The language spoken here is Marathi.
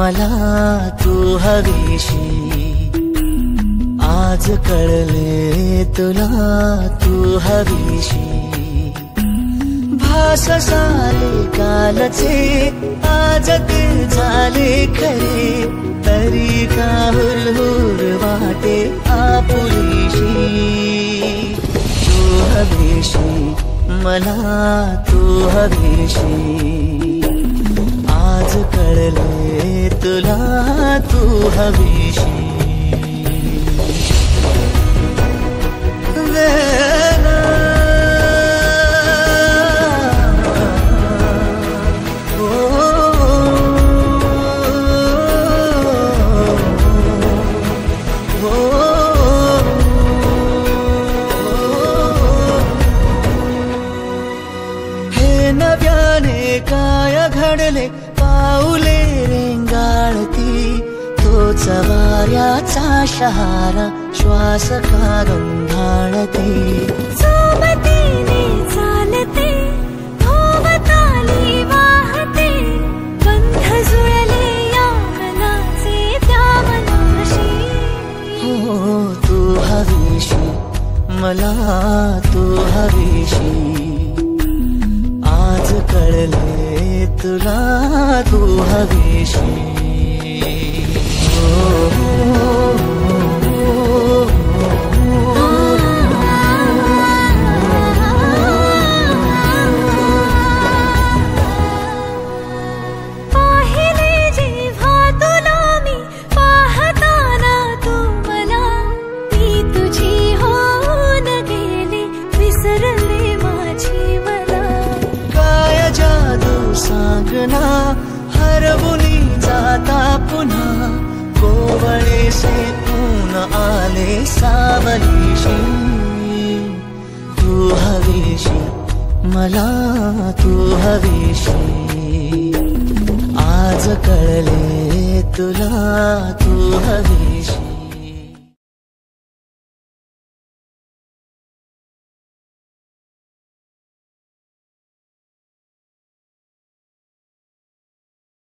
मला तू हवीशी, आज कळले तुला तू हवीशी। भास झाले कालचे आज ते झाले खरे, तरी का हुरहुर वाटे आपुलीशी। तू हवीशी मला तू हवीशी, आज कळले तुला तू हवीशी। नव्याने काय घडले पाऊले रेंगाळती, तोच वाऱ्याचा शहारा श्वास का गंधाळती। सोबतीने चालते भोवताली वाहते, बंध जुळले या मनाचे त्या मनाशी। हो तू हवीशी मला तू हवीशी, आज कळले तुला तू हवीशी। पाहिले जेव्हा तुला मी पाहताना तू मला, मी तुझी होऊन गेले विसरले माझी मला। काय जादू सांगना हरवुनी जाता पुन्हा, कोवळे से ऊन आले सावलीशी। तू हवीशी मला तू हवीशी, आज कळले तुला तू हवीशी।